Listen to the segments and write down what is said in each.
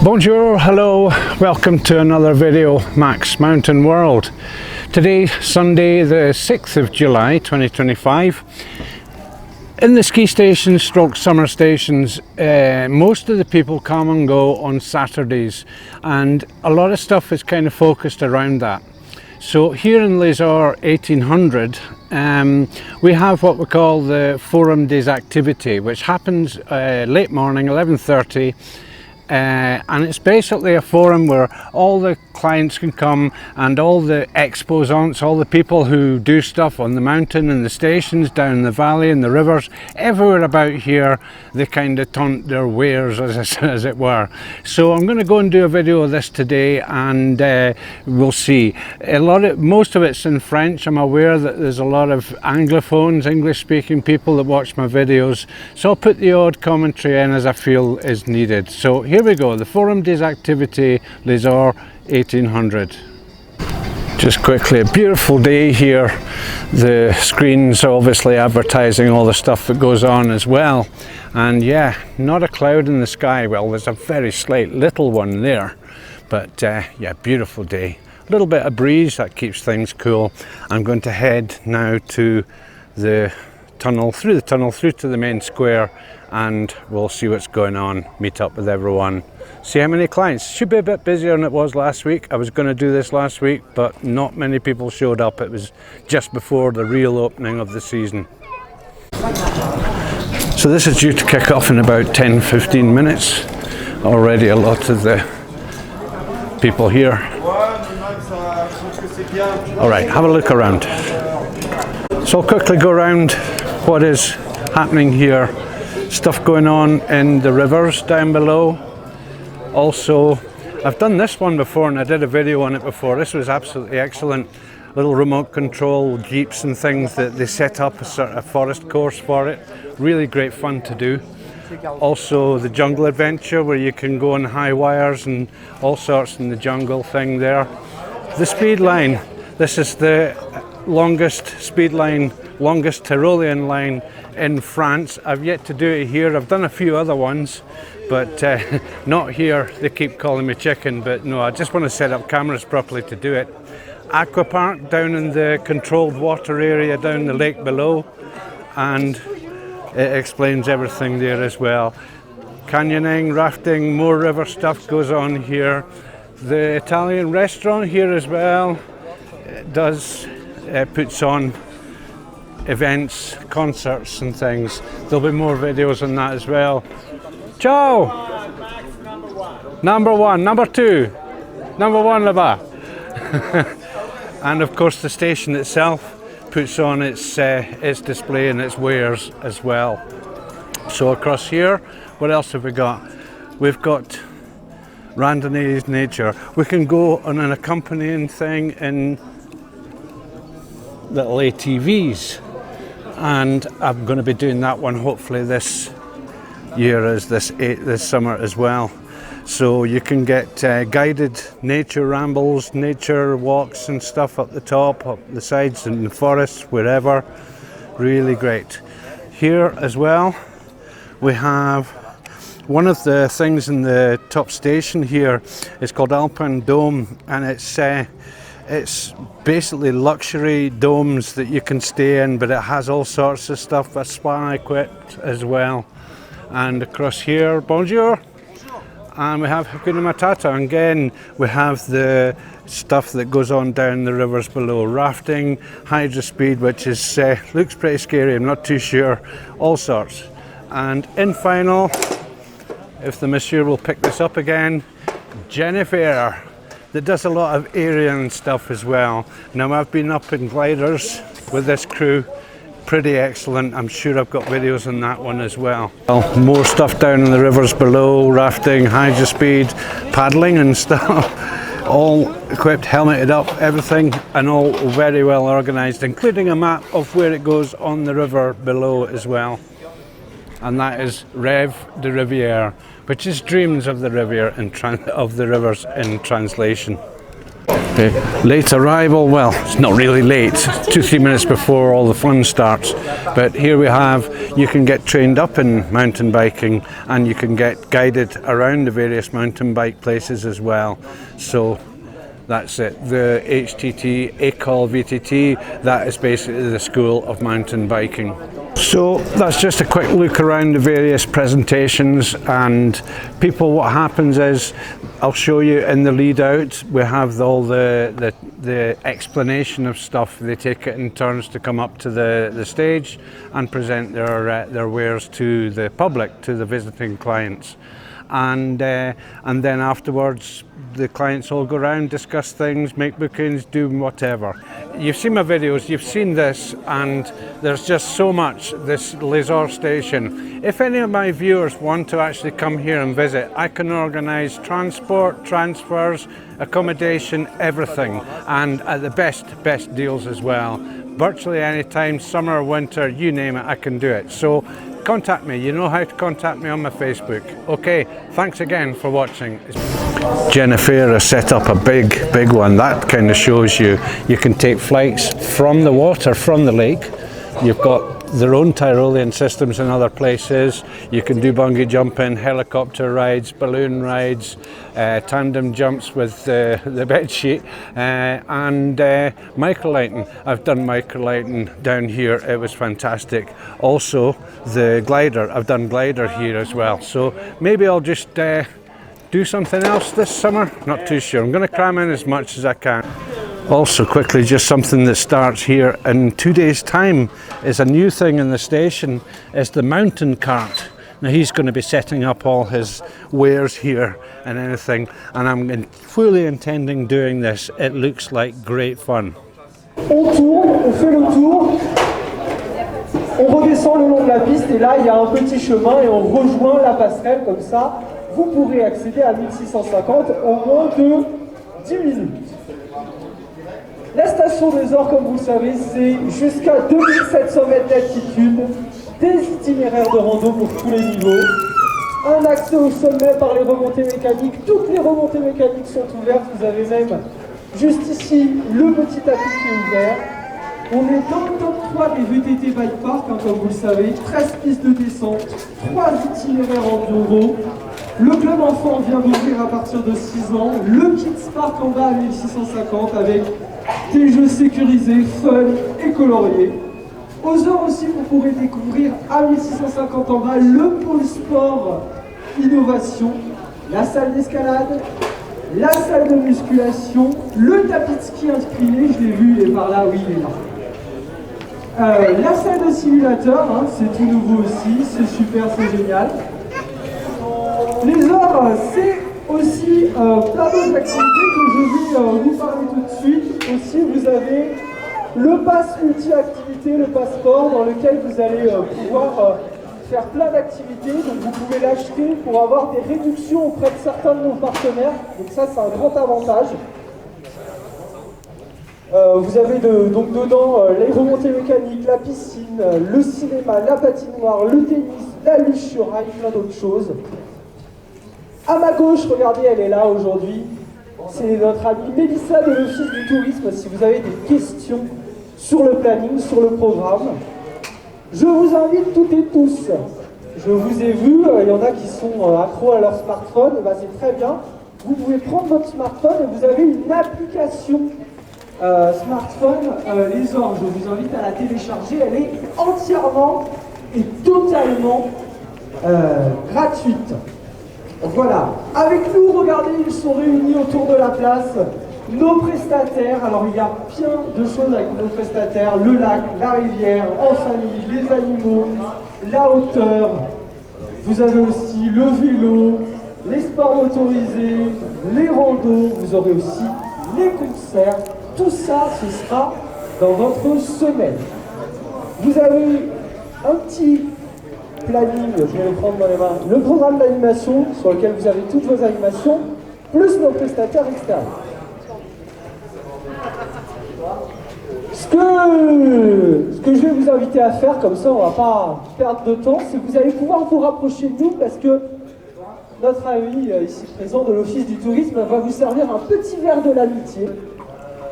Bonjour, hello, welcome to another video, Mac's Mountain World. Today, Sunday the 6th of July 2025. In the ski stations stroke summer stations, most of the people come and go on Saturdays, and a lot of stuff is kind of focused around that. So here in Les Ors 1800, we have what we call the Forum des Activités, which happens late morning, 11:30. And it's basically a forum where all the clients can come and all the exposants, all the people who do stuff on the mountain and the stations, down the valley and the rivers, everywhere about here, they kind of taunt their wares as it were. So I'm going to go and do a video of this today, and we'll see. Most of it's in French. I'm aware that there's a lot of Anglophones, English speaking people that watch my videos, so I'll put the odd commentary in as I feel is needed. So here we go, the Forum des Activités Les Ors 1800. Just quickly, a beautiful day here. The screens are obviously advertising all the stuff that goes on as well, and yeah, not a cloud in the sky. Well, there's a very slight little one there, but yeah, beautiful day. A little bit of breeze, that keeps things cool. I'm going to head now to the tunnel, through to the main square, and we'll see what's going on, meet up with everyone, see how many clients. Should be a bit busier than it was last week. I was going to do this last week, but not many people showed up. It was just before the real opening of the season. So this is due to kick off in about 10-15 minutes. Already a lot of the people here. All right, have a look around. So I'll quickly go around what is happening here. Stuff going on in the rivers down below. Also, I've done this one before and I did a video on it before. This was absolutely excellent. Little remote control jeeps and things that they set up a sort of forest course for it. Really great fun to do. Also the jungle adventure where you can go on high wires and all sorts in the jungle thing there. The speed line. This is the longest speed line, longest Tyrolean line in France. I've yet to do it here. I've done a few other ones, but not here. They keep calling me chicken, but no, I just want to set up cameras properly to do it. Aqua Park down in the controlled water area down the lake below, and it explains everything there as well. Canyoning, rafting, more river stuff goes on here. The Italian restaurant here as well puts on events, concerts and things. There'll be more videos on that as well. Ciao! Number one, number two, number one là-bas. And of course the station itself puts on its display and its wares as well. So across here, what else have we got? We've got Randonnée Nature. We can go on an accompanying thing in little ATVs, and I'm going to be doing that one hopefully this year as this summer as well. So you can get guided nature rambles, nature walks and stuff up the top, up the sides in the forests, wherever. Really great. Here as well we have one of the things in the top station here is called Alpine Dome, and it's basically luxury domes that you can stay in, but it has all sorts of stuff, a spa equipped as well. And across here, bonjour, and we have Hakuna Matata. Again, we have the stuff that goes on down the rivers below, rafting, hydrospeed, which is looks pretty scary, I'm not too sure, all sorts. And in final, if the monsieur will pick this up again, Jennifer, that does a lot of area stuff as well. Now I've been up in gliders with this crew, pretty excellent. I'm sure I've got videos on that one as well. Well, more stuff down in the rivers below, rafting, hydrospeed, paddling and stuff. All equipped, helmeted up, everything, and all very well organised, including a map of where it goes on the river below as well. And that is Rêve de Rivière, which is dreams of the river of the rivers in translation. Late arrival, well, it's not really late, 2-3 minutes before all the fun starts, but here we have, you can get trained up in mountain biking and you can get guided around the various mountain bike places as well. So that's it, the HTT École VTT, that is basically the School of Mountain Biking. So that's just a quick look around the various presentations and people. What happens is, I'll show you in the lead out, we have all the explanation of stuff. They take it in turns to come up to the stage and present their wares to the public, to the visiting clients. And then afterwards the clients all go around, discuss things, make bookings, do whatever. You've seen my videos, you've seen this, and there's just so much, this Les Ors station. If any of my viewers want to actually come here and visit, I can organise transport, transfers, accommodation, everything, and at the best deals as well. Virtually any time, summer, winter, you name it, I can do it. So contact me, you know how to contact me on my Facebook. Okay, thanks again for watching. Jennifer has set up a big one. That kind of shows you can take flights from the water, from the lake. You've got their own Tyrolean systems in other places. You can do bungee jumping, helicopter rides, balloon rides, tandem jumps with the bed sheet, and microlighting. I've done microlighting down here, it was fantastic. Also the glider, I've done glider here as well. So maybe I'll just do something else this summer, not too sure. I'm going to cram in as much as I can. Also quickly, just something that starts here in 2 days' time is a new thing in the station, is the mountain cart. Now he's going to be setting up all his wares here and anything, and I'm fully intending doing this. It looks like great fun. On tourne, on fait le tour, on redescend le long de la piste et là il y a un petit chemin et on rejoint la passerelle comme ça. Vous pourrez accéder à 1650 en moins de 10 minutes. La station des Ors, comme vous le savez, c'est jusqu'à 2700 mètres d'altitude, des itinéraires de rando pour tous les niveaux, un accès au sommet par les remontées mécaniques. Toutes les remontées mécaniques sont ouvertes, vous avez même juste ici le petit tapis qui est ouvert. On est dans le top 3 des VTT Bike Park, hein, comme vous le savez, 13 pistes de descente, 3 itinéraires enduro. Le club enfant vient d'ouvrir à partir de 6 ans, le Kids Park en bas à 1650 avec des jeux sécurisés, fun et coloriés. Aux Ors aussi, vous pourrez découvrir à 1650 en bas le pôle sport innovation, la salle d'escalade, la salle de musculation, le tapis de ski incliné, je l'ai vu, il est par là, oui, il est là. La salle de simulateur, hein, c'est tout nouveau aussi, c'est super, c'est génial. Les Ors, c'est aussi plein d'autres activités que je vais vous parler tout de suite. Aussi, vous avez le pass multi-activité, le passeport, dans lequel vous allez pouvoir faire plein d'activités. Donc vous pouvez l'acheter pour avoir des réductions auprès de certains de nos partenaires. Donc ça, c'est un grand avantage. Vous avez donc dedans les remontées mécaniques, la piscine, le cinéma, la patinoire, le tennis, la luge sur rail, plein d'autres choses. À ma gauche, regardez, elle est là aujourd'hui. C'est notre amie Mélissa de l'Office du Tourisme. Si vous avez des questions sur le planning, sur le programme, je vous invite toutes et tous. Je vous ai vu, il y en a qui sont accros à leur smartphone, et ben c'est très bien. Vous pouvez prendre votre smartphone et vous avez une application smartphone, Les Ors. Je vous invite à la télécharger. Elle est entièrement et totalement gratuite. Voilà, avec nous, regardez, ils sont réunis autour de la place, nos prestataires. Alors il y a plein de choses avec nos prestataires, le lac, la rivière, en famille, les animaux, la hauteur. Vous avez aussi le vélo, les sports motorisés, les randos, vous aurez aussi les concerts. Tout ça, ce sera dans votre semaine. Vous avez un petit planning, je vais le prendre dans les mains, le programme d'animation sur lequel vous avez toutes vos animations, plus nos prestataires externes. Ce que je vais vous inviter à faire, comme ça on ne va pas perdre de temps, c'est que vous allez pouvoir vous rapprocher de nous parce que notre ami ici présent de l'Office du Tourisme va vous servir un petit verre de l'amitié.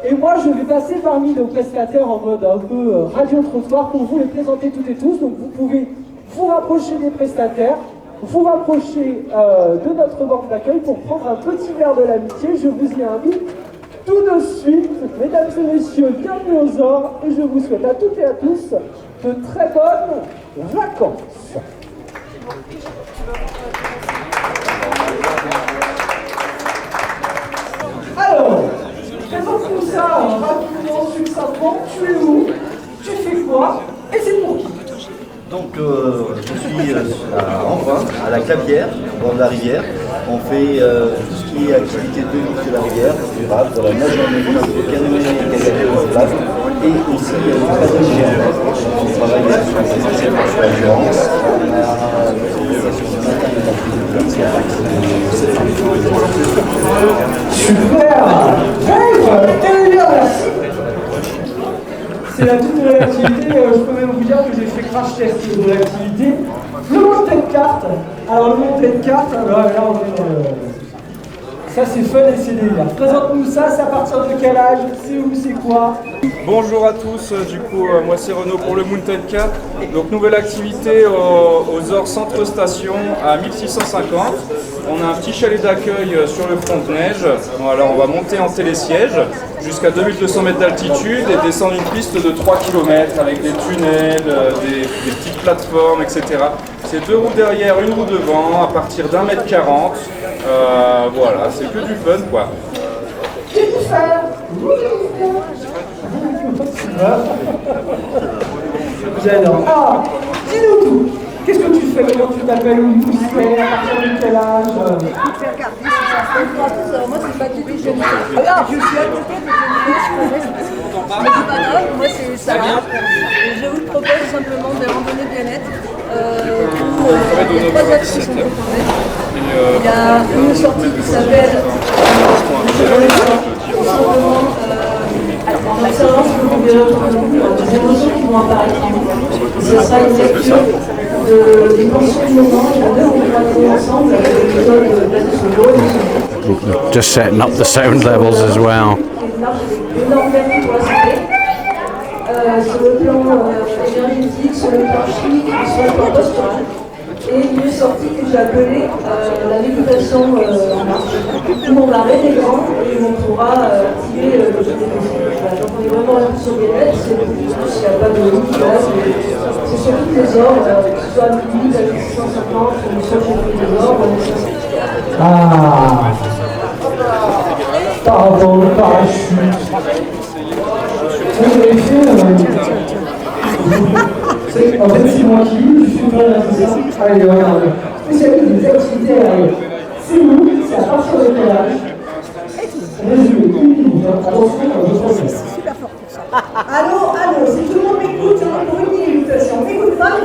Et moi, je vais passer parmi nos prestataires en mode un peu radio-trottoir pour vous les présenter toutes et tous. Donc vous pouvez vous rapprocher des prestataires, vous rapprocher de notre banque d'accueil pour prendre un petit verre de l'amitié. Je vous y invite tout de suite. Mesdames et messieurs, bienvenue aux Ors et je vous souhaite à toutes et à tous de très bonnes vacances. Alors, présente-nous ça rapidement, succinctement. Tu es où? Tu fais quoi? Et c'est pour qui? Donc je suis à Envin, à la Clavière, au bord de la rivière. On fait tout ce qui est activité de vie sur la rivière, durable, pour la nage en mer, canoë, kayak en plate, et aussi le paddle géant. On travaille sur la gérance, Super! Très bien, merci! C'est la toute nouvelle activité, je peux même vous dire que j'ai fait crash test de l'activité. Le monté de cartes. Alors le monté de cartes, là on est dans le... Ça c'est fun et c'est délire. Présente-nous ça, c'est à partir de quel âge? C'est où, c'est quoi? Bonjour à tous, moi c'est Renaud pour le Mountain Cap. Donc nouvelle activité aux Ors Centre Station à 1650. On a un petit chalet d'accueil sur le front de neige. Voilà, on va monter en télésiège jusqu'à 2200 mètres d'altitude et descendre une piste de 3 km avec des tunnels, des petites plateformes, etc. C'est 2 roues derrière, 1 roue devant à partir d'1,40 m. Voilà, c'est que du fun quoi. J'adore. Ah, dis-nous tout. Qu'est-ce que tu fais? Comment tu t'appelles? Où tu fais? À partir de quel âge? Moi, c'est pas du tout jeune. Alors, je suis à côté de jeune. Mais c'est pas grave, moi c'est Sarah. Et je vous propose simplement des randonnées bien-être. Où les 3 axes qui sont proposés. Il y a une sortie qui s'appelle l'observance des émotions qui vont apparaître en vous. Ce sera une lecture des pensées du moment. Il y a 2 ou 3 cours ensemble avec des méthodes basées sur l'eau. Just setting up the sound levels as well. Énorme vertu pour la santé. Sur le plan énergétique, sur le plan chimique, sur le plan postural. Et une sortie que j'ai appelée la méditation en marche, où on arrête l'écran et on pourra activer le développement. Donc on est vraiment là sur les lettres, c'est beaucoup plus, il n'y a pas de limite, c'est sur toutes les ordres, que ce soit à midi, à 650, ou sur les ordres, on est sur... Ah, pardon, le parachute. Vous avez fait en fait, c'est moi qui je suis pas là, c'est ça. Allez, regarde. Spécialiste des activités aériennes. C'est où? C'est à partir de quel âge? Résumé, 1 minute. Attention, je procède. Allô, si tout le monde m'écoute, pour une minute, si on m'écoute pas, je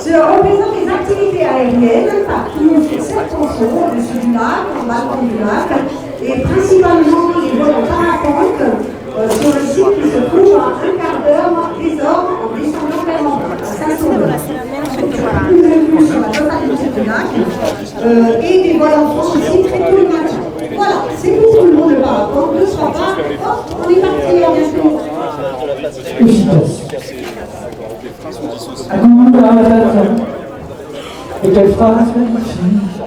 Je représente les activités aériennes partout sur 7 tronçons, au-dessus du lac, en balcon du lac, et principalement les vols en parapente sur le site qui se trouve à 1 quart d'heure des Ors en descendant vers l'Empire, à Saint-Sauveur. Vous avez vu sur la totalité du lac, et des vols en France aussi très tôt le matin. Voilà, c'est pour tout le monde le parapente, ne sois pas, hop, on est parti, à bientôt. Hakuna Matata. Et quelle phrase magnifique.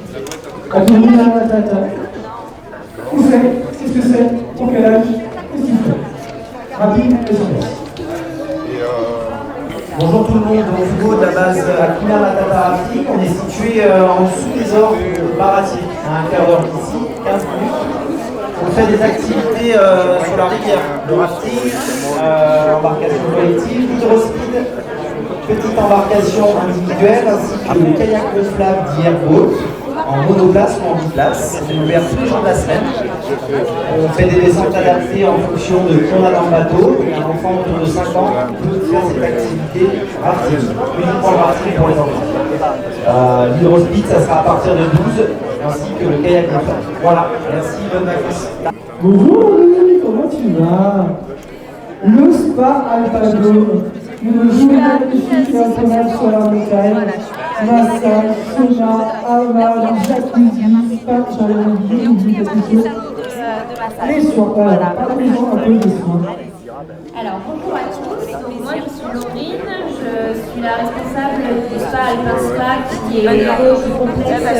Hakuna Matata. Où c'est? Qu'est-ce que c'est? Pour quel âge? Qu'est-ce qu'il fait? Rapide, efficace. Bonjour tout le monde, donc Hugo de la base Hakuna Matata Rafting. On est situé en dessous des Ors de Baratie, à 1 quart d'heure d'ici, 15 minutes. On fait des activités sur la rivière, le rafting, embarcation collective, hydrospeed, petite embarcation individuelle, ainsi que le kayak de flamme d'Airboat, en monoplace ou en biplace. C'est ouvert tous les jours de la semaine. On fait des descentes adaptées en fonction de qui on a dans le bateau. Un enfant autour de 5 ans peut faire cette activité rafting, uniquement le rafting pour les enfants. L'hydrospeed, ça sera à partir de 12, ainsi que le kayak de flamme. Voilà, merci, bonne vacances. Bonjour Louis, comment tu vas? Le spa Alpado, une journée magnifique et autonome sur la montagne. Massage, sauna, hammam, jacuzzi, spa sur le midi, quelque chose. massage. Les soins, Voilà. parlez-nous un peu des soins. Alors bonjour à tous, donc moi je suis Laurine, je suis la responsable du spa Alpin Spa qui est du complexe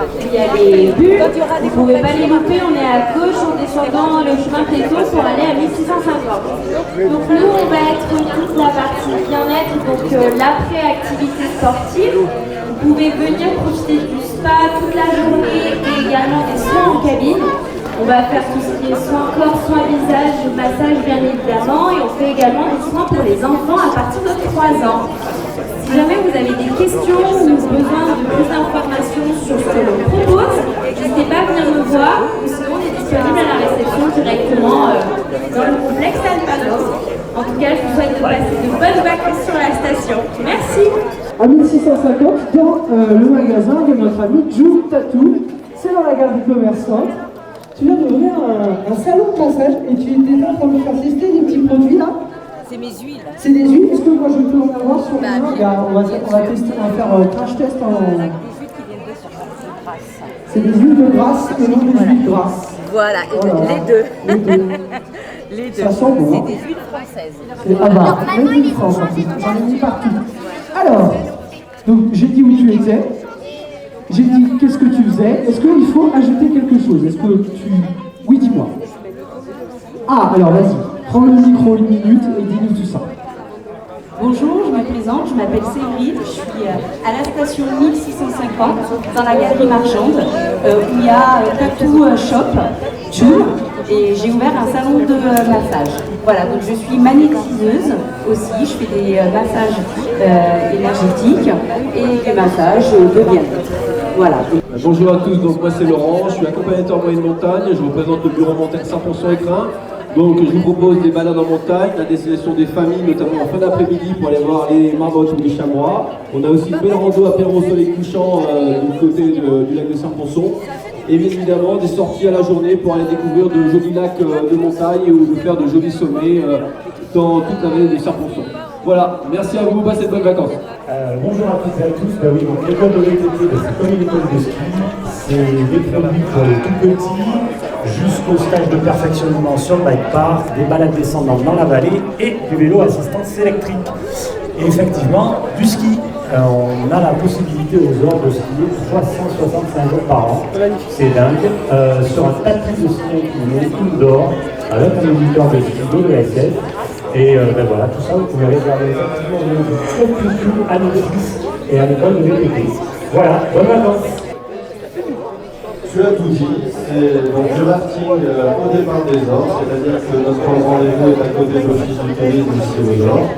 où il y a les bulles. Vous ne pouvez pas les louper, on est à gauche en descendant le chemin Péto pour aller à 1650. Donc nous on va être toute la partie bien-être, donc l'après-activité sportive. Vous pouvez venir profiter du spa toute la journée et également des soins en cabine. On va faire tout ce qui est soins corps, soins visage, massage bien évidemment, et on fait également des soins pour les enfants à partir de 3 ans. Si jamais vous avez des questions ou besoin de plus d'informations sur ce que l'on propose, n'hésitez pas à venir me voir, ou sinon on est disponible à la réception directement dans le complexe Alpanos. En tout cas, je vous souhaite de passer de bonnes vacances sur la station. Merci. À 1650, dans le magasin de notre ami Jou Tattoo, c'est dans la galerie commerçante. Tu viens d'ouvrir un salon de massage et tu étais en train de me faire tester des petits produits là. C'est mes huiles. C'est des huiles, est-ce que moi je peux en avoir sur les mains? On va tester, on va faire crash test en... Des huiles qui viennent de sortir. C'est des huiles de grâce et non des huiles grasses. Voilà, Voilà. les deux. Les deux. Les deux. Ça sent bon. C'est Hein. des huiles françaises. C'est Made in France en plus. J'en ai mis partout. Alors, donc j'ai dit où tu étais. J'ai dit qu'est-ce que tu faisais. Est-ce qu'il faut ajouter quelque chose? Est-ce que tu... Oui, dis-moi. Ah, alors vas-y. Prends le micro 1 minute et dis-nous tout ça. Bonjour, je me présente, je m'appelle Séverine, je suis à la station 1650 dans la galerie marchande où il y a Tattoo Shop, Joule, et j'ai ouvert un salon de massage. Voilà, donc je suis magnétiseuse aussi, je fais des massages énergétiques et des massages de bien-être. Voilà. Bonjour à tous, donc moi c'est Laurent, je suis accompagnateur moyenne montagne, je représente le bureau montagne 100% écrin. Donc je vous propose des balades en montagne, la destination des familles, notamment en fin d'après-midi pour aller voir les marmottes ou les chamois. On a aussi une belle rando apéro au soleil couchant du côté du lac de Saint-Ponçon. Et bien évidemment des sorties à la journée pour aller découvrir de jolis lacs de montagne ou de faire de jolis sommets dans toute la vallée de Saint-Ponçon. Voilà, merci à vous, passez de bonnes vacances. Bonjour à toutes et à tous. Ben oui, donc l'école de VTT, c'est comme une école de ski. C'est des produits pour les tout petits jusqu'au stage de perfectionnement sur le bike park, des balades descendantes dans la vallée et du vélo assistance électrique. Et effectivement, du ski. On a la possibilité aux heures de skier 365 jours par an. C'est dingue. Sur un tapis de ski incliné, indoor, avec un éditeur de ski de l'ESF. Et ben voilà, tout ça, vous pouvez regarder effectivement au niveau du club à l'office et à l'école de VTT. Voilà, bonnes vacances. Tu as tout dit, c'est donc le rafting au départ des Ors, c'est-à-dire que notre rendez-vous est à côté de l'office du tourisme ici aux Ors.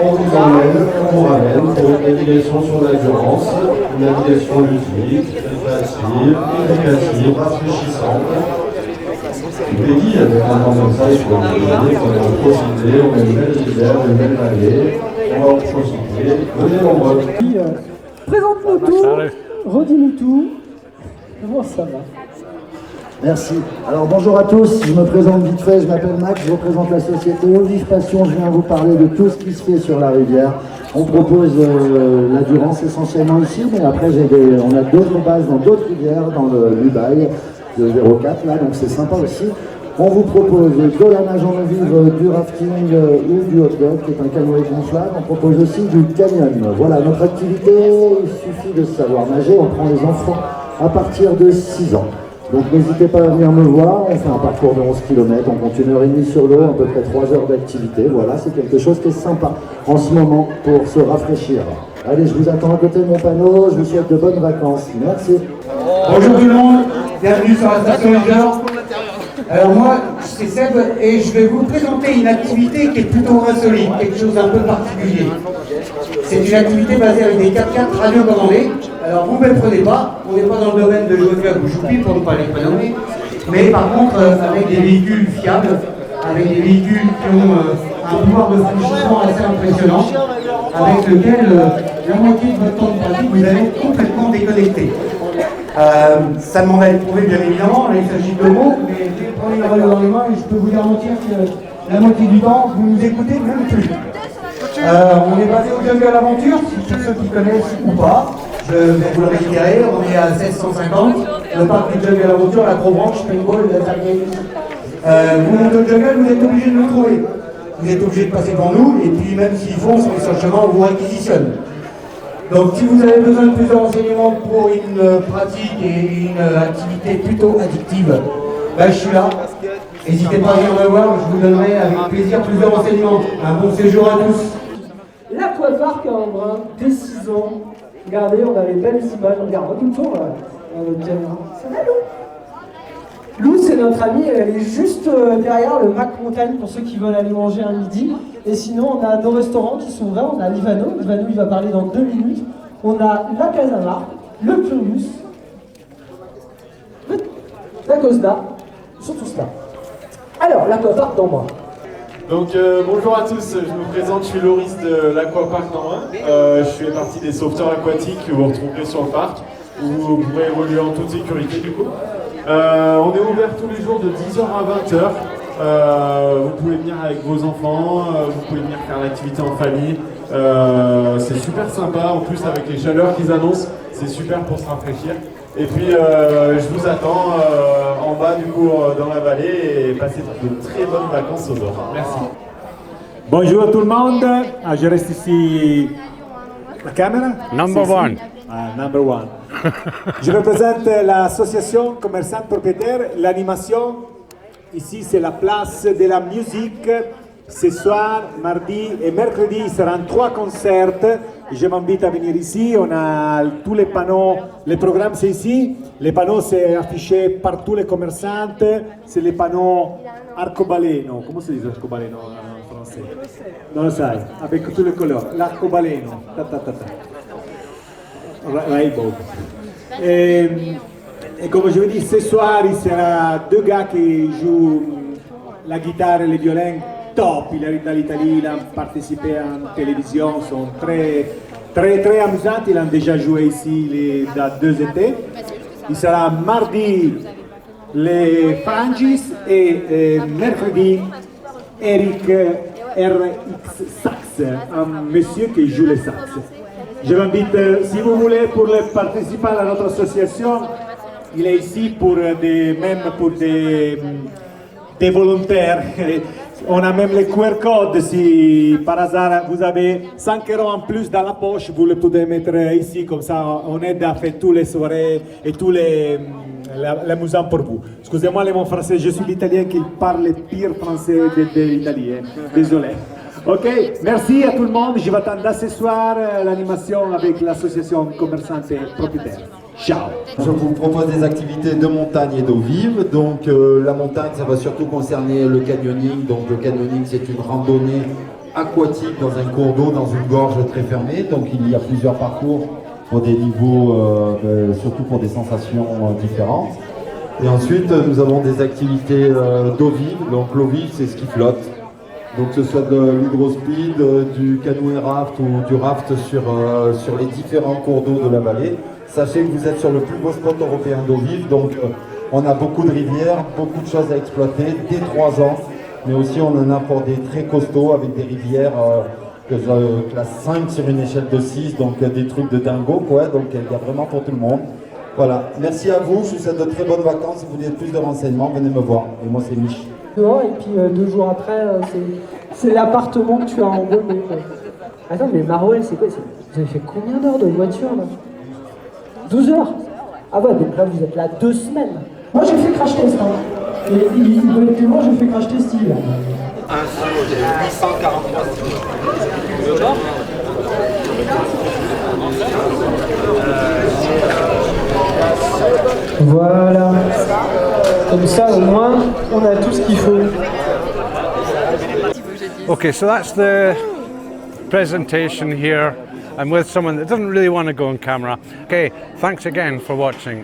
On vous emmène, on vous ramène pour une navigation sur l'endurance, une navigation ludique, récréative, éducative, rafraîchissante. Tout est dit avec un temps comme ça, il faut regarder, on va en profiter, on a une belle rivière, une belle vallée, on va en profiter. Venez nombreux. Présente-nous tout, redis-nous tout. Comment ça va? Merci. Alors bonjour à tous, je me présente vite fait, je m'appelle Max, je représente la société Eau Vive Passion, je viens vous parler de tout ce qui se fait sur la rivière. On propose l'endurance essentiellement ici, mais après on a d'autres bases dans d'autres rivières, dans le Lubaï, de 04 là, donc c'est sympa aussi. On vous propose de la nage en eau vive, du rafting ou du hot dog, qui est un canoë gonflable. On propose aussi du canyon. Voilà, notre activité, il suffit de savoir nager, on prend les enfants à partir de 6 ans. Donc n'hésitez pas à venir me voir, on fait un parcours de 11 km, on compte 1h30 sur l'eau, à peu près 3 heures d'activité. Voilà, c'est quelque chose qui est sympa en ce moment pour se rafraîchir. Allez, je vous attends à côté de mon panneau, je vous souhaite de bonnes vacances. Merci. Bonjour tout le monde, bienvenue sur la station Leader. Alors moi, c'est Seb et je vais vous présenter une activité qui est plutôt insolite, quelque chose d'un peu particulier. C'est une activité basée avec des 4x4 radiocommandés. Alors vous ne me prenez pas, on n'est pas dans le domaine de Joël ou Choupi pour ne pas les prénommer, mais par contre avec des véhicules fiables, avec des véhicules qui ont un pouvoir de franchissement assez impressionnant, avec lequel la moitié de votre temps de pratique vous allez être complètement déconnecté. Ça demande à être prouvé bien évidemment, là il s'agit de mots, mais prenez le radio dans les mains et je peux vous garantir que la moitié du temps, vous nous écoutez même plus. On est basé au Jungle Aventure, pour ceux qui connaissent ou pas. Je vais vous le réitérer, on est à 1650. Le parc du Jungle Aventure, la Gros-Branche, Paintball, la Games. Vous montez au jungle, vous êtes obligé de nous trouver. Vous êtes obligé de passer devant nous, et puis même s'ils font sur le chemin, on vous réquisitionne. Donc si vous avez besoin de plus de renseignements pour une pratique et une activité plutôt addictive, ben, je suis là. N'hésitez pas à venir me voir, je vous donnerai avec plaisir plus de renseignements. Un bon séjour à tous. L'aquapark à Embrun, dès 6 ans. Regardez, on a les belles images. Regarde, tout le tour là. Ça va, Lou? Lou, c'est notre amie, elle est juste derrière le Mac Montagne pour ceux qui veulent aller manger un midi. Et sinon, on a nos restaurants qui sont ouverts. On a l'Ivano. L'Ivano, il va parler dans 2 minutes. On a la Casamar, le Curious, la Cosda. Ils sont tous là. Alors, l'aquapark d'Embrun. Donc bonjour à tous, je me présente, je suis Loris de l'Aquapark d'Embrun. Je fais partie des sauveteurs aquatiques que vous retrouverez sur le parc, où vous pourrez évoluer en toute sécurité du coup. On est ouvert tous les jours de 10h à 20h. Vous pouvez venir avec vos enfants, vous pouvez venir faire l'activité en famille. C'est super sympa, en plus avec les chaleurs qu'ils annoncent, c'est super pour se rafraîchir. Et puis je vous attends en bas du coup dans la vallée et passez de très bonnes vacances aux Ors. Merci. Bonjour à tout le monde, je reste ici. La caméra? Number one. Number one. Je représente l'association commerçante propriétaire, l'animation. Ici c'est la place de la musique. Ce soir, mardi et mercredi, il seront 3 concerts. Je m'invite à venir ici. On a tous les panneaux. Le programme, c'est ici. Les panneaux, c'est affiché par tous les commerçants. C'est les panneaux arcobaleno. Comment se dit arcobaleno en français? Non le sais. Avec tous les couleurs. L'arcobaleno. Rainbow. Et comme je vous dis, ce soir, il sera 2 gars qui jouent la guitare et le violon. Top, il arrive d'Italie, il a participé en télévision, sont très amusants, ils ont déjà joué ici dans 2 étés. Il sera mardi les Frangis et mercredi Eric RX Sax, un monsieur qui joue les sax. Je m'invite, si vous voulez, pour participer à notre association, il est ici pour des volontaires. On a même les QR codes, si par hasard vous avez 5 € en plus dans la poche, vous le pouvez mettre ici, comme ça on aide à faire toutes les soirées et tous les amusants pour vous. Excusez-moi mon français, je suis l'italien qui parle le pire français de l'Italie, désolé. Ok, merci à tout le monde, je vais attendre ce soir l'animation avec l'association commerçante et propriétaire. Ciao. Je vous propose des activités de montagne et d'eau vive. Donc la montagne, ça va surtout concerner le canyoning. Donc le canyoning, c'est une randonnée aquatique dans un cours d'eau, dans une gorge très fermée. Donc il y a plusieurs parcours pour des niveaux, surtout pour des sensations différentes. Et ensuite, nous avons des activités d'eau vive. Donc l'eau vive, c'est ce qui flotte. Donc que ce soit de l'hydrospeed, du canoë raft ou du raft sur les différents cours d'eau de la vallée. Sachez que vous êtes sur le plus beau spot européen d'eau vive, donc on a beaucoup de rivières, beaucoup de choses à exploiter dès 3 ans, mais aussi on en a pour des très costauds avec des rivières classe 5 sur une échelle de 6, donc des trucs de dingo, quoi, donc il y a vraiment pour tout le monde. Voilà, merci à vous, je vous souhaite de très bonnes vacances, si vous voulez plus de renseignements, venez me voir, et moi c'est Mich. Et puis 2 jours après, c'est l'appartement que tu as embaumé. Attends, mais Marouel, c'est quoi? Vous avez fait combien d'heures de voiture là? 12 heures? Ah ouais, donc là vous êtes là 2 semaines. Moi j'ai fait crash test, hein. Et honnêtement, j'ai fait crash test hier. Un jour, j'ai 843 Voilà. Comme ça, au moins, on a tout ce qu'il faut. Okay, so that's the presentation here. I'm with someone that doesn't really want to go on camera. Okay, thanks again for watching.